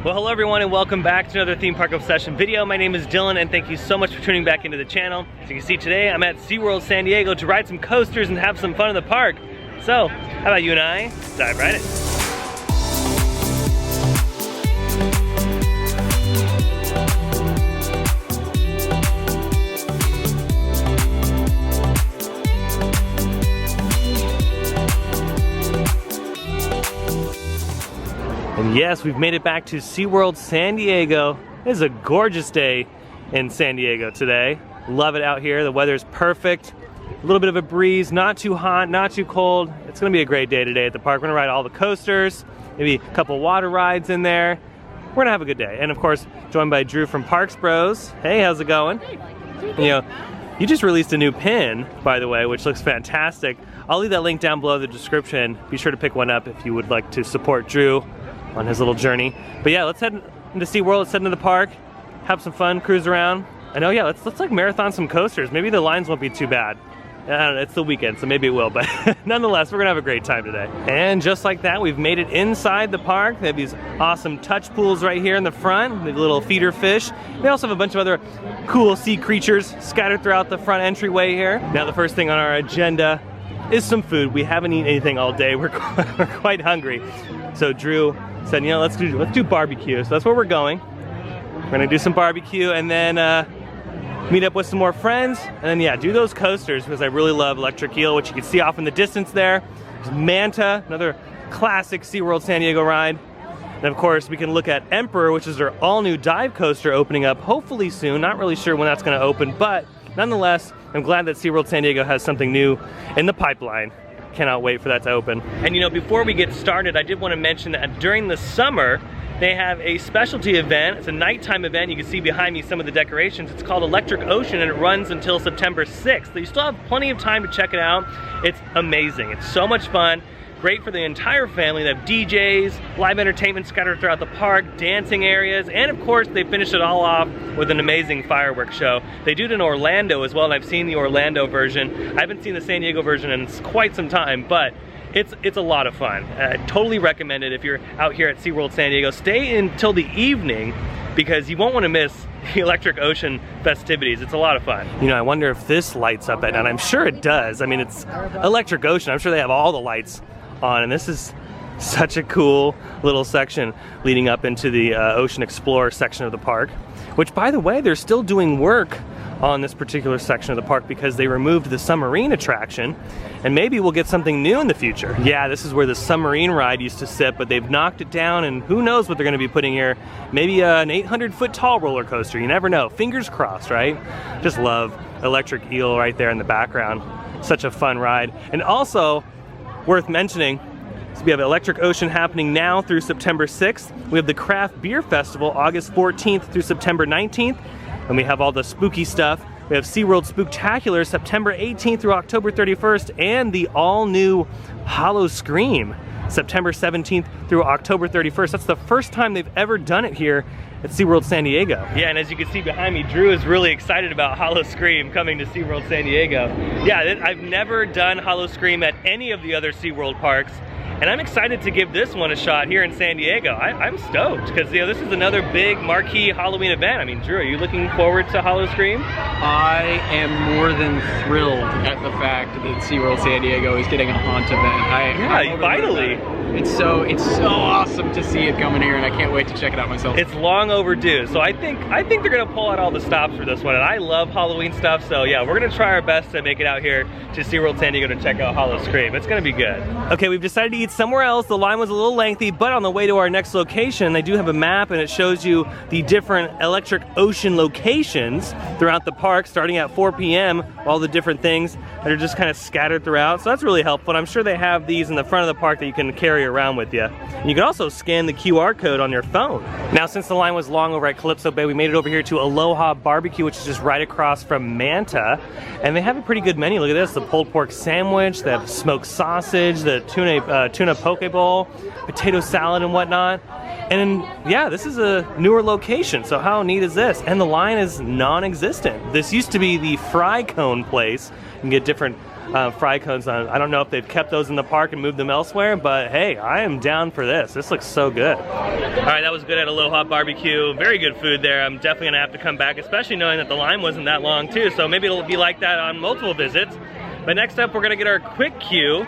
Well, hello everyone and welcome back to another Theme Park Obsession video. My name is Dylan and thank you so much for tuning back into the channel. As you can see today, I'm at SeaWorld San Diego to ride some coasters and have some fun in the park. So, how about you and I dive right in? And yes, we've made it back to SeaWorld San Diego. It is a gorgeous day in San Diego today. Love it out here. The weather's perfect. A little bit of a breeze, not too hot, not too cold. It's gonna be a great day today at the park. We're gonna ride all the coasters, maybe a couple water rides in there. We're gonna have a good day. And of course, joined by Drew from Parks Bros. Hey, how's it going? You know, you just released a new pin, by the way, which looks fantastic. I'll leave that link down below in the description. Be sure to pick one up if you would like to support Drew on his little journey. But yeah, let's head into SeaWorld, let's head into the park, have some fun, cruise around. I know, yeah, let's like marathon some coasters. Maybe the lines won't be too bad. I don't know, it's the weekend, so maybe it will, but nonetheless, we're gonna have a great time today. And just like that, we've made it inside the park. They have these awesome touch pools right here in the front, the little feeder fish. They also have a bunch of other cool sea creatures scattered throughout the front entryway here. Now the first thing on our agenda is some food. We haven't eaten anything all day. We're quite hungry. So Drew said, you know, let's do barbecue. So that's where we're going. We're gonna do some barbecue and then meet up with some more friends. And then yeah, do those coasters because I really love Electric Eel, which you can see off in the distance there. There's Manta, another classic SeaWorld San Diego ride. And of course, we can look at Emperor, which is our all new dive coaster opening up hopefully soon. Not really sure when that's gonna open, but nonetheless, I'm glad that SeaWorld San Diego has something new in the pipeline. Cannot wait for that to open. And you know, before we get started, I did want to mention that during the summer, they have a specialty event. It's a nighttime event. You can see behind me some of the decorations. It's called Electric Ocean and it runs until September 6th. So you still have plenty of time to check it out. It's amazing. It's so much fun. Great for the entire family. They have DJs, live entertainment scattered throughout the park, dancing areas, and of course they finish it all off with an amazing fireworks show. They do it in Orlando as well, and I've seen the Orlando version. I haven't seen the San Diego version in quite some time, but it's a lot of fun. Totally recommend it if you're out here at SeaWorld San Diego. Stay until the evening because you won't want to miss the Electric Ocean festivities. It's a lot of fun. You know, I wonder if this lights up at night. I'm sure it does. I mean, it's Electric Ocean. I'm sure they have all the lights on, and this is such a cool little section leading up into the Ocean Explorer section of the park, which by the way, they're still doing work on this particular section of the park because they removed the submarine attraction, and maybe we'll get something new in the future. Yeah, this is where the submarine ride used to sit, but they've knocked it down, and who knows what they're gonna be putting here. Maybe an 800-foot tall roller coaster, you never know. Fingers crossed, right? Just love Electric Eel right there in the background. Such a fun ride. And also, worth mentioning, so we have Electric Ocean happening now through September 6th. We have the Craft Beer Festival August 14th through September 19th. And we have all the spooky stuff. We have SeaWorld Spooktacular September 18th through October 31st, and the all-new Hollow Scream September 17th through October 31st. That's the first time they've ever done it here at SeaWorld San Diego. Yeah, and as you can see behind me, Drew is really excited about Hollow Scream coming to SeaWorld San Diego. Yeah, I've never done Hollow Scream at any of the other SeaWorld parks, and I'm excited to give this one a shot here in San Diego. I'm stoked, because you know, this is another big marquee Halloween event. I mean, Drew, are you looking forward to Hollow Scream? I am more than thrilled at the fact that SeaWorld San Diego is getting a haunt event. Yeah, finally. It's so awesome to see it coming here, and I can't wait to check it out myself. It's long overdue, so I think they're gonna pull out all the stops for this one, and I love Halloween stuff, so yeah, we're gonna try our best to make it out here to SeaWorld San Diego to check out Hollow Scream. It's gonna be good. Okay, we've decided to eat somewhere else. The line was a little lengthy, but on the way to our next location, they do have a map, and it shows you the different Electric Ocean locations throughout the park, starting at 4 p.m., all the different things that are just kind of scattered throughout, so that's really helpful. And I'm sure they have these in the front of the park that you can carry around with you. And you can also scan the QR code on your phone. Now, since the line was long over at Calypso Bay, we made it over here to Aloha Barbecue, which is just right across from Manta. And they have a pretty good menu. Look at this, the pulled pork sandwich, the smoked sausage, the tuna poke bowl, potato salad and whatnot. And yeah, this is a newer location, so how neat is this? And the line is non-existent. This used to be the fry cone place. You can get different fry cones on. I don't know if they've kept those in the park and moved them elsewhere, but hey, I am down for this. This looks so good. All right, that was good at Aloha Barbecue. Very good food there. I'm definitely gonna have to come back, especially knowing that the line wasn't that long too, so maybe it'll be like that on multiple visits. But next up, we're gonna get our quick queue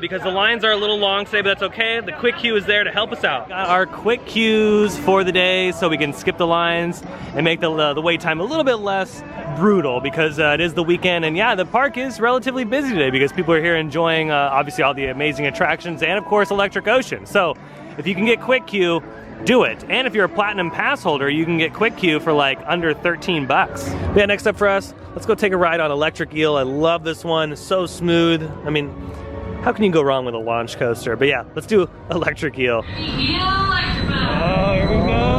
because the lines are a little long today, but that's okay. The quick queue is there to help us out. Got our quick queues for the day so we can skip the lines and make the wait time a little bit less brutal because it is the weekend. And yeah, the park is relatively busy today because people are here enjoying obviously all the amazing attractions and of course Electric Ocean. So if you can get quick queue, do it. And if you're a platinum pass holder, you can get quick queue for like under 13 bucks. Yeah, next up for us, let's go take a ride on Electric Eel. I love this one, so smooth. I mean, how can you go wrong with a launch coaster? But yeah, let's do Electric Eel. Oh, here we go.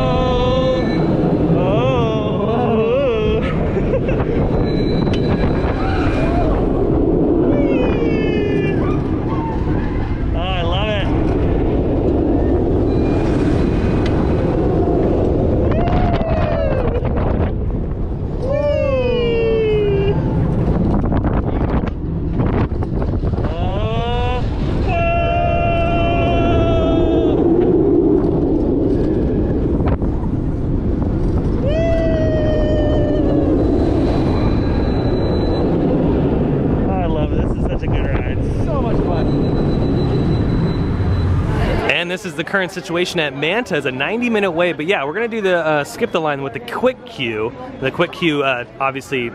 This is the current situation at Manta. It's a 90-minute wait, but yeah, we're gonna do the skip the line with the quick queue. The quick queue obviously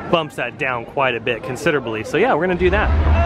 bumps that down quite a bit, considerably. So yeah, we're gonna do that.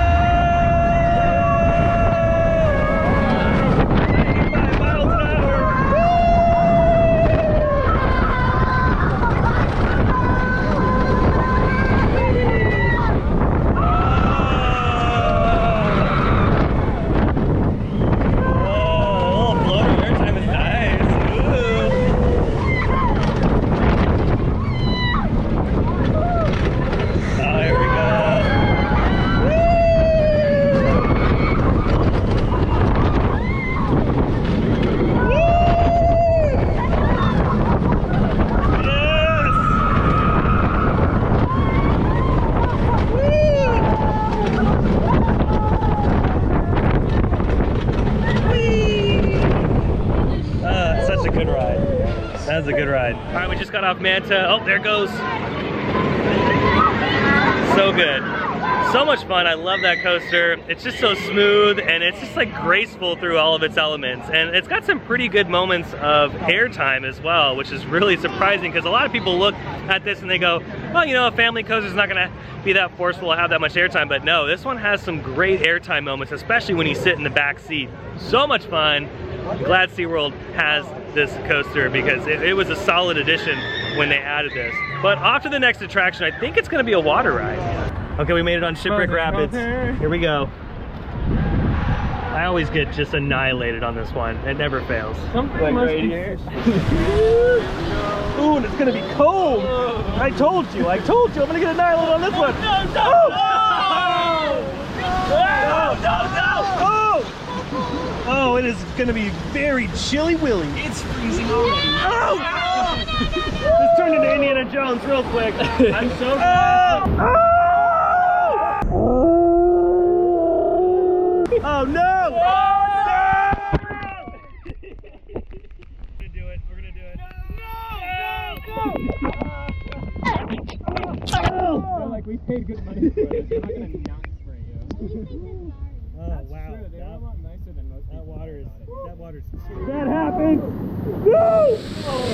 That was a good ride. All right, we just got off Manta. Oh, there it goes. So good. So much fun. I love that coaster. It's just so smooth and it's just like graceful through all of its elements. And it's got some pretty good moments of airtime as well, which is really surprising because a lot of people look at this and they go, well, you know, a family coaster is not gonna be that forceful or have that much airtime. But no, this one has some great airtime moments, especially when you sit in the back seat. So much fun. I'm glad SeaWorld has this coaster because it was a solid addition when they added this. But off to the next attraction, I think it's gonna be a water ride. Okay, we made it on Shipwreck Rapids. Here we go. I always get just annihilated on this one. It never fails. Something like right here. Ooh, and it's gonna be cold. I told you, I'm gonna get annihilated on this one. Oh, it is gonna be very chilly willy. It's freezing already. Oh! Let's turn into Indiana Jones real quick. I'm so glad. Oh no! We're gonna do it. No! Like we paid good money for it. They're not gonna not spray you. Oh wow! True. They're a lot nicer than most people. That water's chill. That happened! Woo! Oh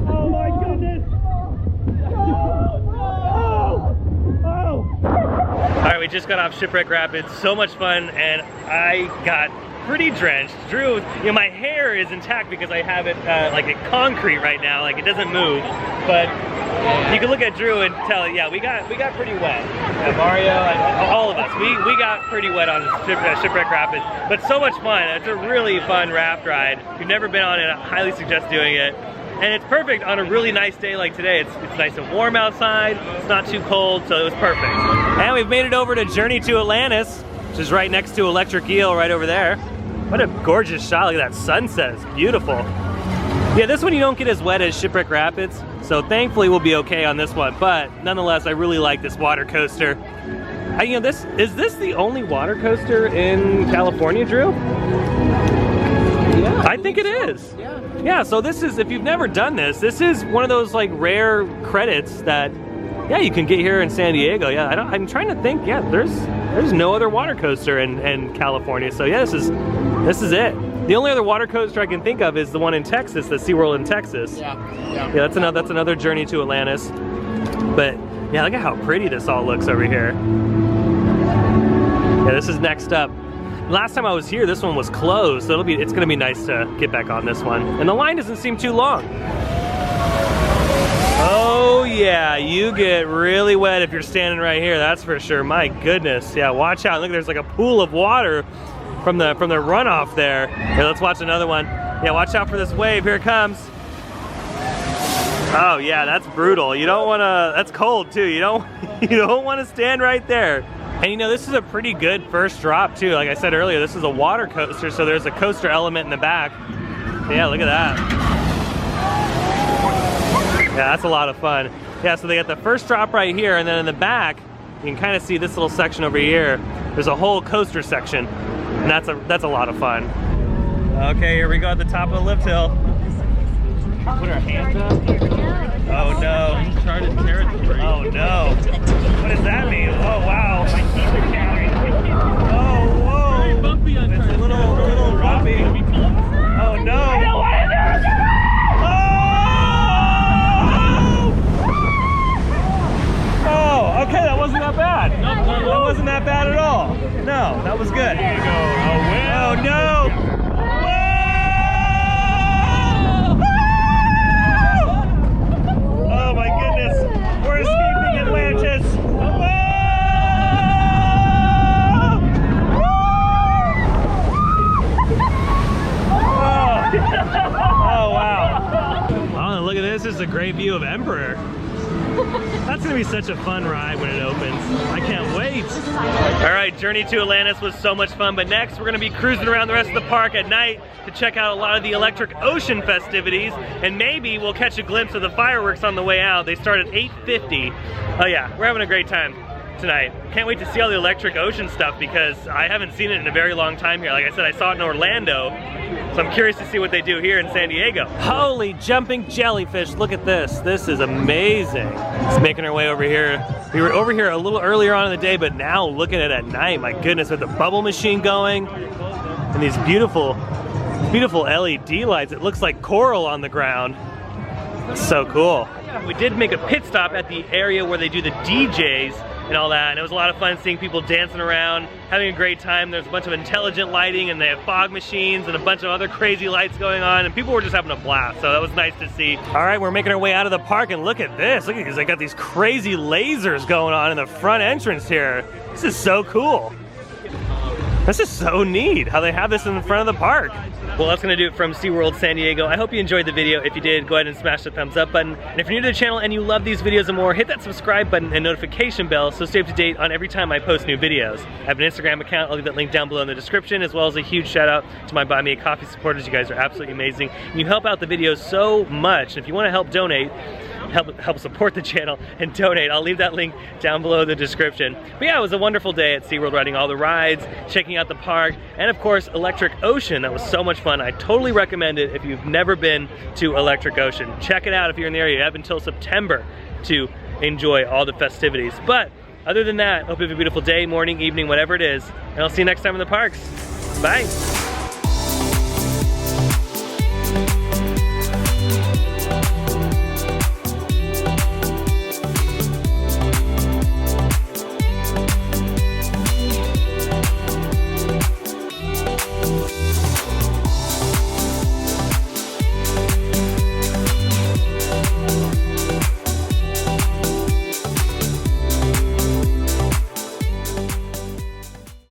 Oh my goodness! Alright, we just got off Shipwreck Rapids. So much fun, and I got pretty drenched. Drew, you know, my hair is intact because I have it like a concrete right now, like it doesn't move. But you can look at Drew and tell, yeah, we got pretty wet. Mario, all of us, we got pretty wet on Shipwreck Rapids. But so much fun. It's a really fun raft ride. If you've never been on it, I highly suggest doing it. And it's perfect on a really nice day like today. It's nice and warm outside. It's not too cold, so it was perfect. And we've made it over to Journey to Atlantis, which is right next to Electric Eel right over there. What a gorgeous shot. Look at that sunset. It's beautiful. Yeah, this one you don't get as wet as Shipwreck Rapids, so thankfully we'll be okay on this one. But nonetheless, I really like this water coaster. You know, is this the only water coaster in California, Drew? Yeah, I think it is. Yeah. Yeah, so this is, if you've never done this is one of those like rare credits that, yeah, you can get here in San Diego. Yeah, I'm trying to think. Yeah, there's no other water coaster in California. So yeah, this is it. The only other water coaster I can think of is the one in Texas, the SeaWorld in Texas. Yeah. Yeah, that's another journey to Atlantis. But yeah, look at how pretty this all looks over here. Yeah, this is next up. Last time I was here, this one was closed, so it's gonna be nice to get back on this one. And the line doesn't seem too long. Oh yeah, you get really wet if you're standing right here, that's for sure. My goodness, yeah, watch out. Look, there's like a pool of water from the runoff there. Here, let's watch another one. Yeah, watch out for this wave, here it comes. Oh yeah, that's brutal. You don't wanna, that's cold too. You don't wanna stand right there. And you know, this is a pretty good first drop too. Like I said earlier, this is a water coaster, so there's a coaster element in the back. Yeah, look at that. Yeah, that's a lot of fun. Yeah, so they got the first drop right here, and then in the back, you can kind of see this little section over here. There's a whole coaster section, and that's a lot of fun. Okay, here we go at the top of the lift hill. Put our hands up. Oh no. Uncharted territory. Oh no. What does that mean? Oh wow. My teeth are chattering. Oh whoa. Very bumpy Uncharted. It's a little rocky. Oh no. I don't want to do it. Oh, okay, that wasn't that bad. That wasn't that bad at all. No, that was good. There you go. Oh no. Oh my goodness, we're escaping Atlantis. Oh wow. Oh, look at this. This is a great view of Emperor. That's gonna be such a fun ride when it opens. I can't wait. All right, journey to Atlantis was so much fun, but next we're gonna be cruising around the rest of the park at night to check out a lot of the Electric Ocean festivities, and maybe we'll catch a glimpse of the fireworks on the way out. They start at 8:50. Oh yeah, we're having a great time tonight. Can't wait to see all the Electric Ocean stuff because I haven't seen it in a very long time here. Like I said, I saw it in Orlando, so I'm curious to see what they do here in San Diego. Holy jumping jellyfish, look at this. This is amazing. It's making our way over here. We were over here a little earlier on in the day, but now looking at it at night, my goodness, with the bubble machine going and these beautiful LED lights. It looks like coral on the ground. It's so cool. We did make a pit stop at the area where they do the DJs and all that, and it was a lot of fun seeing people dancing around, having a great time. There's a bunch of intelligent lighting, and they have fog machines and a bunch of other crazy lights going on, and people were just having a blast, so that was nice to see. All right, we're making our way out of the park, and look at this. Look at these, they got these crazy lasers going on in the front entrance here. This is so cool. This is so neat how they have this in the front of the park. Well, that's gonna do it from SeaWorld San Diego. I hope you enjoyed the video. If you did, go ahead and smash the thumbs up button. And if you're new to the channel and you love these videos and more, hit that subscribe button and notification bell so stay up to date on every time I post new videos. I have an Instagram account. I'll leave that link down below in the description, as well as a huge shout out to my Buy Me a Coffee supporters. You guys are absolutely amazing. You help out the videos so much. And if you wanna help donate, help support the channel and donate, I'll leave that link down below in the description. But yeah, it was a wonderful day at SeaWorld, riding all the rides, checking out the park, and of course Electric Ocean. That was so much fun. I totally recommend it if you've never been to Electric Ocean. Check it out if you're in the area. You have until September to enjoy all the festivities. But other than that, hope you have a beautiful day, morning, evening, whatever it is, and I'll see you next time in the parks. Bye.